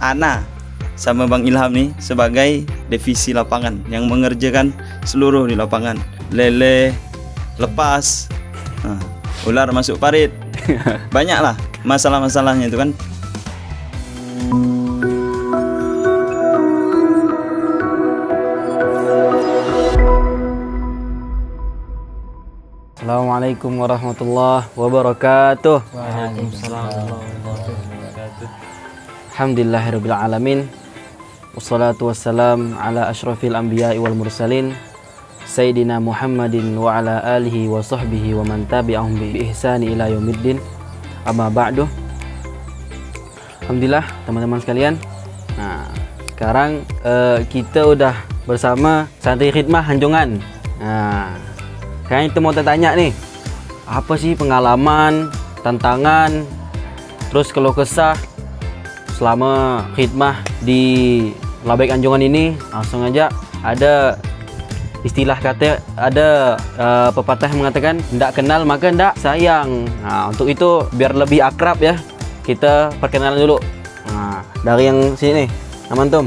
Ana sama Bang Ilham nih sebagai divisi lapangan yang mengerjakan seluruh di lapangan. Lele lepas, ular masuk parit, banyak lah masalah-masalahnya itu kan. Assalamualaikum warahmatullahi wabarakatuh. Waalaikumsalam warahmatullahi wabarakatuh. Alhamdulillahirabbil alamin. Wassalatu wassalam ala asyrafil anbiya'i wal mursalin Sayyidina Muhammadin wa ala alihi wa sahbihi wa man tabi'ahum bi ihsani ila yaumiddin. Amma ba'du. Alhamdulillah teman-teman sekalian. Nah, sekarang kita udah bersama santri khidmah Hanjongan. Nah, sekarang kita mau tanya nih, apa sih pengalaman, tantangan, terus keluh kesah selama khidmah di Labaik Anjongan ini? Langsung aja, ada istilah kata, ada pepatah yang mengatakan ndak kenal maka ndak sayang. Nah, untuk itu biar lebih akrab ya, kita perkenalan dulu. Nah, dari yang sini nih, nama antum?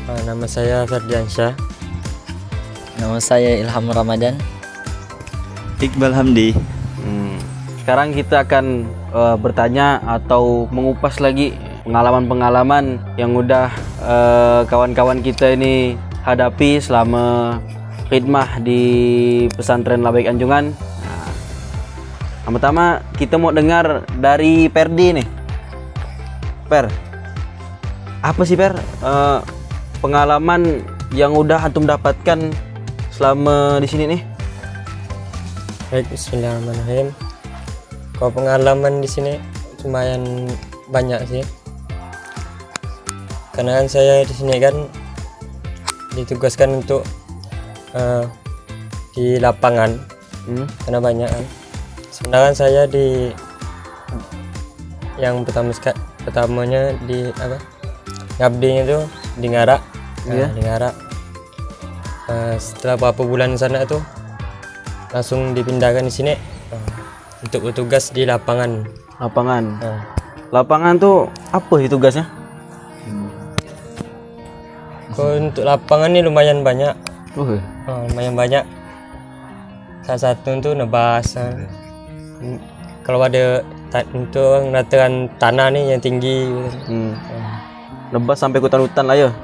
Nama saya Ferdiansyah. Nama saya Ilham Ramadan. Iqbal Hamdi. Sekarang kita akan bertanya atau mengupas lagi pengalaman-pengalaman yang udah kawan-kawan kita ini hadapi selama khidmah di pesantren Labaik Anjongan. Nah, yang pertama kita mau dengar dari Perdi nih. Per, apa sih Per pengalaman yang udah antum dapatkan selama di sini nih? Baik, bismillahirrahmanirrahim. Kalau pengalaman di sini lumayan banyak sih. Karena kan saya di sini kan ditugaskan untuk di lapangan. Karena banyak kan. Sebenarnya saya di yang pertamanya di apa? Ngabdinya itu di Ngarak. Nah, di Ngarak. Setelah beberapa bulan sana tuh langsung dipindahkan di sini untuk bertugas di lapangan. Lapangan tuh apa sih tugasnya? Kalau untuk lapangan ini lumayan banyak. Lumayan banyak. Salah satu itu nebas. Kalau ada untuk ratakan tanah nih yang tinggi. Nebas sampai ke hutan lah ya.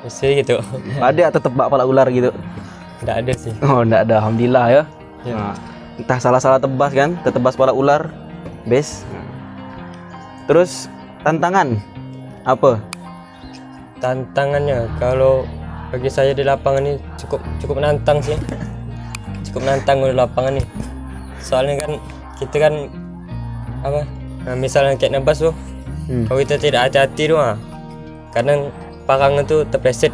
Mesti gitu. Ada atau tebak pala ular gitu? Tidak ada sih. Oh, enggak ada, alhamdulillah ya. Ya. Nah, entah salah-salah tebas kan, tertebas pala ular. Bes. Terus tantangan apa? Tantangannya kalau bagi saya di lapangan ini cukup menantang sih. Cukup menantang di lapangan nih. Soalnya kan kita kan apa? Nah, misalnya kayak nebas tuh. Kalau kita tidak hati-hati tuh, kadang parang itu terpleset.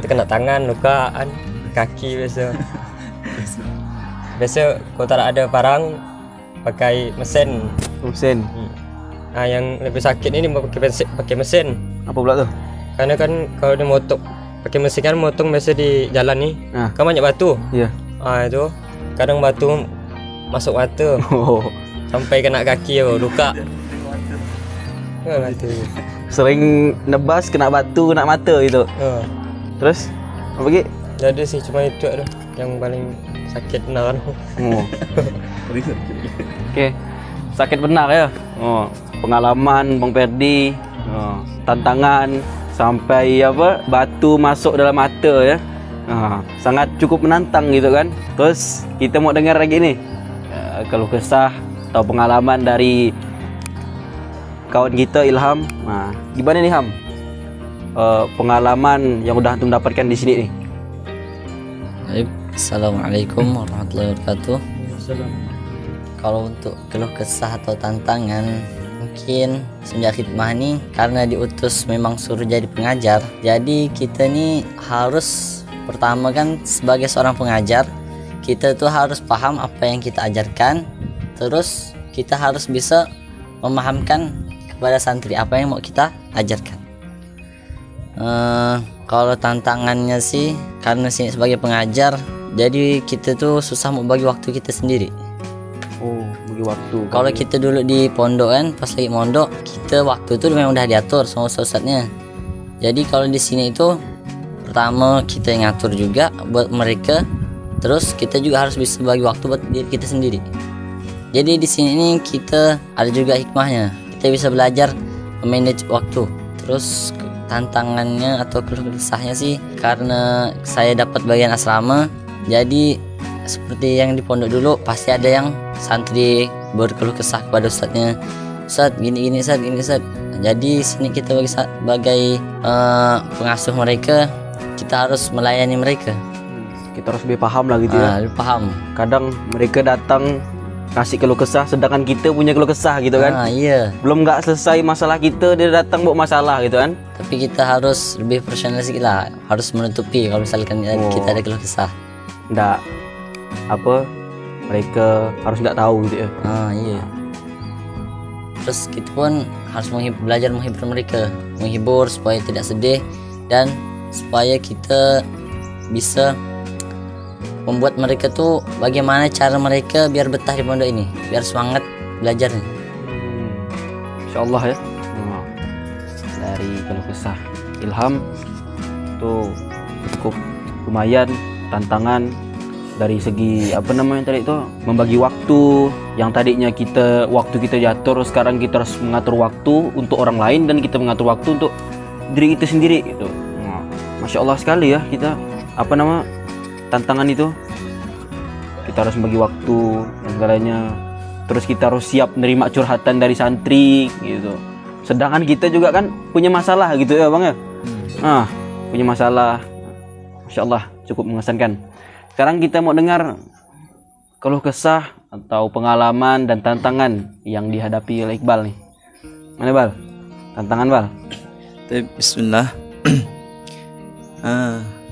Terkena tangan, lukaan, kaki biasa. Kalau tak ada parang pakai mesin. Nah, yang lebih sakit ini pakai mesin. Apa pula tuh? Karena kan kalau di motor pakai mesin kan motong biasa di jalan nih. Kan banyak batu. Iya. Itu kadang batu masuk mata. Sampai kena kaki luka. Sering nebas kena batu, kena mata gitu. Terus apa lagi? Jadi sih cuma itu aduh yang paling sakit benar. Oke. Sakit benar ya. Pengalaman Bang Perdi, tantangan sampai apa? Batu masuk dalam mata ya. Sangat cukup menantang gitu kan. Terus kita mau dengar lagi nih keluh kesah atau pengalaman dari kawan kita Ilham. Nah, gimana nih Ham? Pengalaman yang udah antum dapatkan di sini nih. Assalamualaikum warahmatullahi wabarakatuh. Kalau untuk keluh kesah atau tantangan, mungkin semenjak khidmah nih karena diutus memang suruh jadi pengajar. Jadi kita nih harus pertama kan sebagai seorang pengajar, kita tuh harus paham apa yang kita ajarkan. Terus kita harus bisa memahamkan kepada santri apa yang mau kita ajarkan. Kalau tantangannya sih karena sih sebagai pengajar, jadi kita tuh susah mau bagi waktu kita sendiri. bagi waktu. Kalau kita dulu di pondok kan, pas lagi mondok, kita waktu itu memang udah diatur sama ustadznya. Jadi kalau di sini itu pertama kita yang ngatur juga buat mereka, terus kita juga harus bisa bagi waktu buat diri kita sendiri. Jadi di sini ini kita ada juga hikmahnya. Kita bisa belajar manage waktu. Terus tantangannya atau keluh kesahnya sih karena saya dapat bagian asrama. Jadi seperti yang di pondok dulu pasti ada yang santri berkeluh kesah kepada ustadznya. Ustadz gini Ustadz. Jadi sini kita sebagai pengasuh mereka, kita harus melayani mereka. Kita harus lebih paham lah gitu ya. Lebih paham. Kadang mereka datang kasih keluh kesah, sedangkan kita punya keluh kesah gitu kan. Iya. Belum nggak selesai masalah kita, dia datang bawa masalah gitu kan. Tapi kita harus lebih profesional sedikit lah, harus menutupi kalau misalkan kita ada keluh kesah. Nggak apa, mereka harus nggak tahu gitu ya. Iya. Terus kita pun harus belajar menghibur mereka, menghibur supaya tidak sedih dan supaya kita bisa membuat mereka tuh bagaimana cara mereka biar betah di pondok ini, biar semangat belajarnya. Insyaallah ya. Dari keluh kesah Ilham tuh cukup lumayan tantangan dari segi apa namanya tadi itu, membagi waktu yang tadinya waktu kita diatur, sekarang kita harus mengatur waktu untuk orang lain dan kita mengatur waktu untuk diri kita sendiri gitu. Masya Allah sekali ya kita tantangan itu. Kita harus membagi waktu dan segalanya. Terus kita harus siap menerima curhatan dari santri gitu. Sedangkan kita juga kan punya masalah gitu ya Bang ya. Punya masalah. Masya Allah cukup mengesankan. Sekarang kita mau dengar keluh kesah atau pengalaman dan tantangan yang dihadapi oleh Iqbal nih. Mana Bal? Tantangan Bal? Bismillah.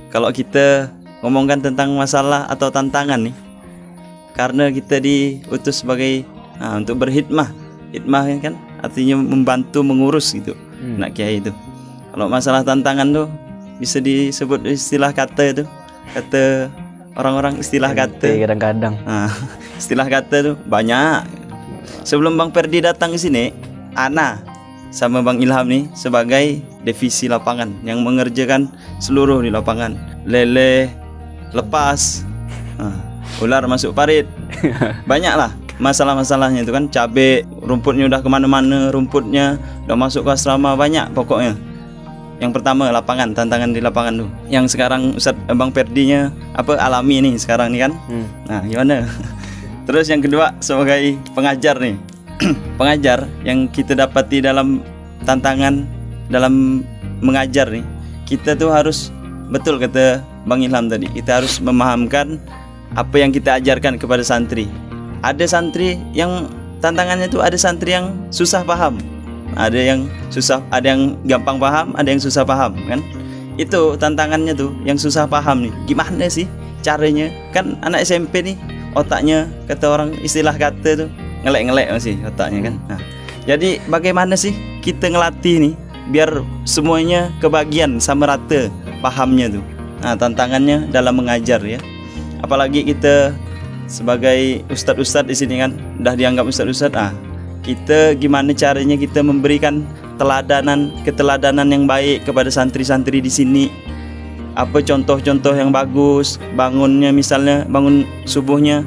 Kalau kita ngomongkan tentang masalah atau tantangan nih, karena kita diutus sebagai untuk berhikmah. Hikmah kan artinya membantu mengurus gitu. Nak kiai itu. Kalau masalah tantangan tuh bisa disebut istilah kata itu. Kata orang-orang istilah kata. Kadang-kadang. Istilah kata tuh banyak. Sebelum Bang Perdi datang ke sini, Ana sama Bang Ilham nih sebagai divisi lapangan yang mengerjakan seluruh di lapangan. Lele lepas, ular masuk parit, banyak lah masalah-masalahnya itu kan. Cabai, rumputnya udah kemana-mana, rumputnya udah masuk ke asrama, banyak pokoknya. Yang pertama lapangan, tantangan di lapangan tuh. Yang sekarang Bang Perdinya alami nih sekarang nih kan. Nah gimana? Terus yang kedua sebagai pengajar nih. Pengajar yang kita dapati dalam tantangan dalam mengajar nih, kita tuh harus, betul kata Bang Ilham tadi, kita harus memahamkan apa yang kita ajarkan kepada santri. Ada santri yang tantangannya tuh, ada santri yang susah paham, ada yang susah, ada yang gampang paham, ada yang susah paham kan. Itu tantangannya tuh, yang susah paham nih, gimana sih caranya? Kan anak SMP nih otaknya, kata orang istilah kata tuh, ngelek-ngelek masih otaknya kan. Nah, jadi bagaimana sih kita ngelatih nih biar semuanya kebagian sama rata pahamnya tuh. Nah, tantangannya dalam mengajar ya. Apalagi kita sebagai ustadz-ustadz di sini kan, udah dianggap ustadz-ustadz. Kita gimana caranya kita memberikan keteladanan yang baik kepada santri-santri di sini. Apa contoh-contoh yang bagus, bangunnya misalnya bangun subuhnya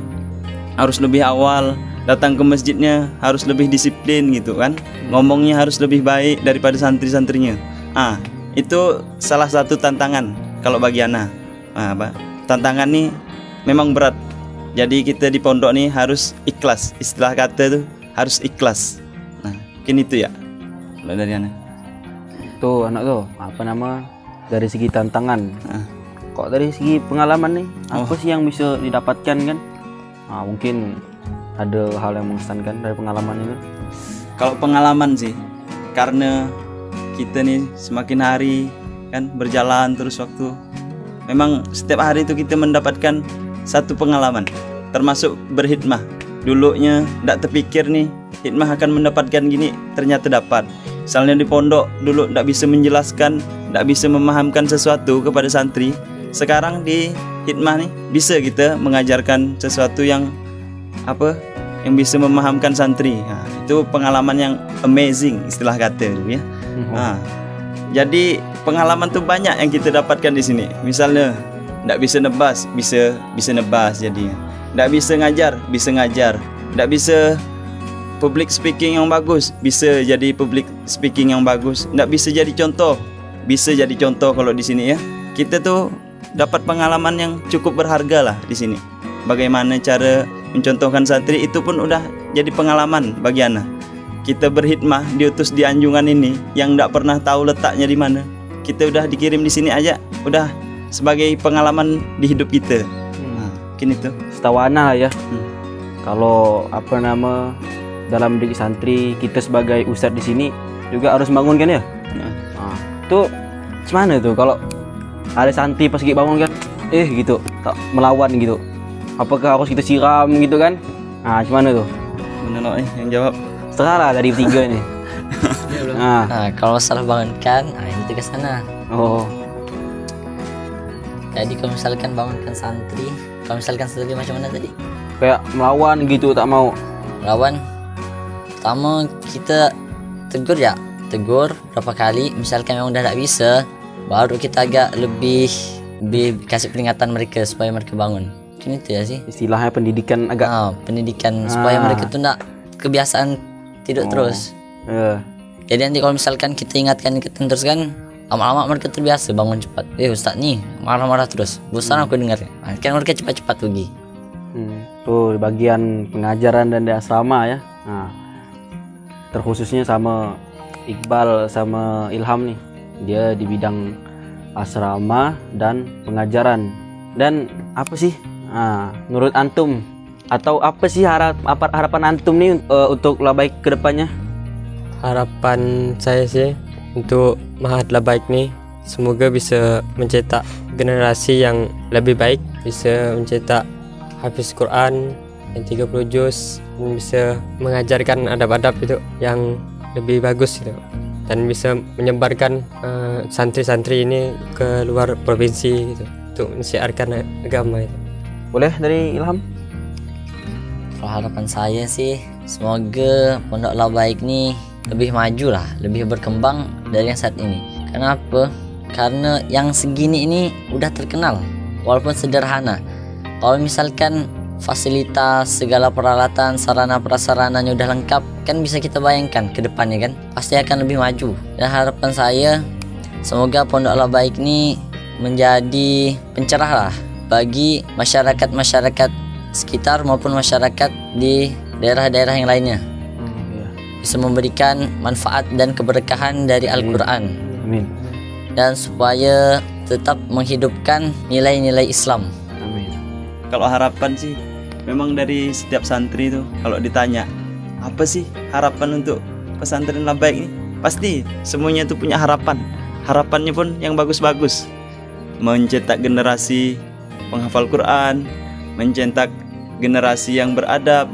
harus lebih awal, datang ke masjidnya harus lebih disiplin gitu kan. Ngomongnya harus lebih baik daripada santri-santrinya. Itu salah satu tantangan kalau bagi Ana. Tantangan nih memang berat. Jadi kita di pondok nih harus ikhlas. Istilah kata tuh harus ikhlas. Nah, mungkin itu ya. Kalau dari Ana. Tuh anak tuh, dari segi tantangan. Kok dari segi pengalaman nih, apa sih yang bisa didapatkan kan? Mungkin ada hal yang mengesankan dari pengalaman itu. Kalau pengalaman sih, karena kita nih semakin hari kan berjalan terus waktu, memang setiap hari itu kita mendapatkan satu pengalaman, termasuk berhikmah. Dulunya tidak terpikir nih hikmah akan mendapatkan gini, ternyata dapat. Misalnya di pondok dulu tidak bisa menjelaskan, tidak bisa memahamkan sesuatu kepada santri. Sekarang di hikmah nih bisa kita mengajarkan sesuatu yang yang bisa memahamkan santri. Nah, itu pengalaman yang amazing istilah kata ya. Nah, jadi pengalaman tuh banyak yang kita dapatkan di sini. Misalnya nggak bisa nebas, bisa nebas jadinya. Nggak bisa ngajar, bisa ngajar. Nggak bisa public speaking yang bagus, bisa jadi public speaking yang bagus. Nggak bisa jadi contoh, bisa jadi contoh kalau di sini ya. Kita tuh dapat pengalaman yang cukup berharga lah di sini. Bagaimana cara mencontohkan santri itu pun udah jadi pengalaman bagi ana. Kita berkhidmah diutus di Anjungan ini yang nggak pernah tahu letaknya di mana. Kita udah dikirim di sini aja, udah sebagai pengalaman di hidup kita. Nah, mungkin itu. Setahu ana lah ya. Kalau dalam diri santri kita sebagai ustadz di sini juga harus bangun kan ya. Nah, itu gimana tuh kalau ada santri pas kita bangun kan, gitu tak melawan gitu. Apakah harus kita siram gitu kan? Nah, gimana tuh? Mana yang jawab? Setengah lah dari tiga nih. Nah, kalau masalah bangunkan, ini ke sana. Oh. Jadi kalau misalkan bangunkan santri, macam mana tadi? Kayak melawan gitu, tak mau. Melawan. Pertama kita tegur berapa kali. Misalkan memang udah tak bisa, baru kita agak lebih kasih peringatan mereka supaya mereka bangun. Mungkin itu ya sih. Istilahnya pendidikan agak. Pendidikan supaya mereka tuh nak kebiasaan tidur terus. Jadi nanti kalau misalkan kita ingatkan terus kan, lama-lama mereka terbiasa bangun cepat. Ustaz nih marah-marah terus, bosan aku dengar. Kan mereka cepat-cepat pergi. Tuh bagian pengajaran dan di asrama ya. Nah, terkhususnya sama Iqbal sama Ilham nih, dia di bidang asrama dan pengajaran. Dan apa sih menurut antum, atau apa sih harapan antum nih untuk Labaik ke depannya? Harapan saya sih untuk Mahat Labaik nih semoga bisa mencetak generasi yang lebih baik, bisa mencetak hafiz Quran yang 30 juz, dan bisa mengajarkan adab-adab itu yang lebih bagus gitu, dan bisa menyebarkan santri-santri ini ke luar provinsi gitu untuk mensiarkan agama itu. Boleh dari Ilham? Kalau harapan saya sih semoga Pondok Labaik nih lebih maju lah, lebih berkembang dari yang saat ini. Kenapa? Karena yang segini ini udah terkenal walaupun sederhana. Kalau misalkan fasilitas, segala peralatan, sarana prasarananya udah lengkap, kan bisa kita bayangkan ke depannya kan pasti akan lebih maju. Dan harapan saya semoga Pondok Labaik ini menjadi pencerah lah bagi masyarakat sekitar maupun masyarakat di daerah-daerah yang lainnya. Bisa memberikan manfaat dan keberkahan dari Al-Quran. Amin. Dan supaya tetap menghidupkan nilai-nilai Islam. Amin. Kalau harapan sih memang dari setiap santri itu kalau ditanya apa sih harapan untuk pesantren Labaik ini, pasti semuanya itu punya harapan. Harapannya pun yang bagus-bagus. Mencetak generasi penghafal Quran, mencetak generasi yang beradab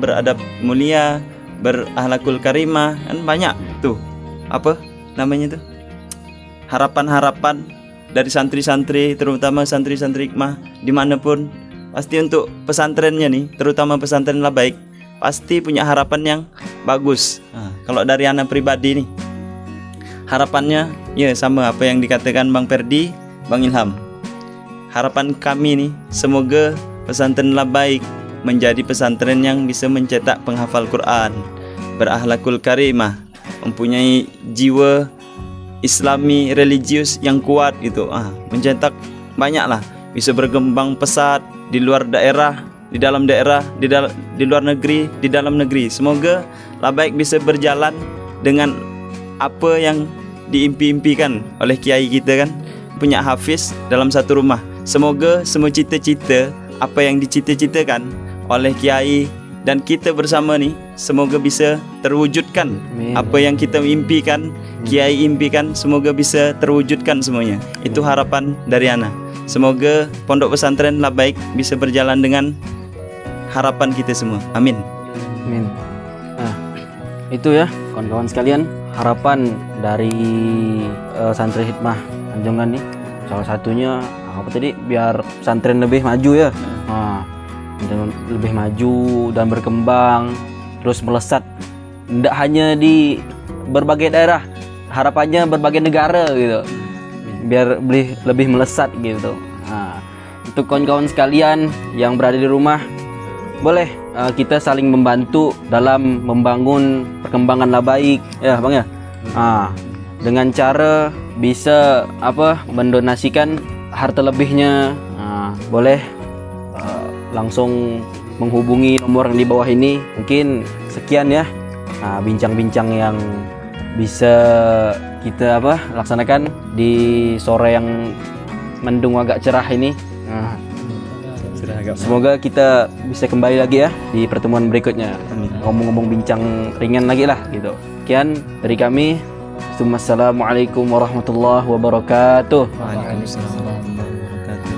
mulia, berakhlakul karimah, kan banyak tuh apa namanya tuh harapan-harapan dari santri-santri, terutama santri-santri hikmah dimanapun. Pasti untuk pesantrennya nih, terutama pesantren Labaik, pasti punya harapan yang bagus. Kalau dari anak pribadi nih, harapannya ya sama apa yang dikatakan Bang Perdi, Bang Ilham. Harapan kami nih, semoga pesantren Labaik menjadi pesantren yang bisa mencetak penghafal Quran, berakhlakul karimah, mempunyai jiwa Islami religius yang kuat gitu. Mencetak banyak lah, bisa berkembang pesat di luar daerah, di dalam daerah, di luar negeri, di dalam negeri. Semoga Labaik bisa berjalan dengan apa yang diimpi-impikan oleh kiai kita kan, punya hafiz dalam satu rumah. Semoga semua cita-cita apa yang dicita-citakan oleh kiai dan kita bersama nih, semoga bisa terwujudkan. Amin. Apa yang kita impikan, kiai impikan, semoga bisa terwujudkan semuanya. Itu harapan dari ana. Semoga Pondok Pesantren Labaik bisa berjalan dengan harapan kita semua. Amin. Amin. Nah, itu ya kawan-kawan sekalian, harapan dari santri hikmah Anjungan nih. Salah satunya apa tadi, biar pesantren lebih maju ya. Dan lebih maju dan berkembang, terus melesat, tidak hanya di berbagai daerah, harapannya berbagai negara gitu, biar lebih melesat gitu. Nah, untuk kawan-kawan sekalian yang berada di rumah, boleh kita saling membantu dalam membangun perkembangan lah baik ya bang ya. Dengan cara bisa mendonasikan harta lebihnya, boleh langsung menghubungi nomor yang di bawah ini. Mungkin sekian ya bincang-bincang yang bisa kita laksanakan di sore yang mendung agak cerah ini. Semoga kita bisa kembali lagi ya di pertemuan berikutnya, ngomong-ngomong bincang ringan lagi lah gitu. Sekian dari kami. Assalamualaikum warahmatullahi wabarakatuh. Waalaikumsalam warahmatullahi wabarakatuh.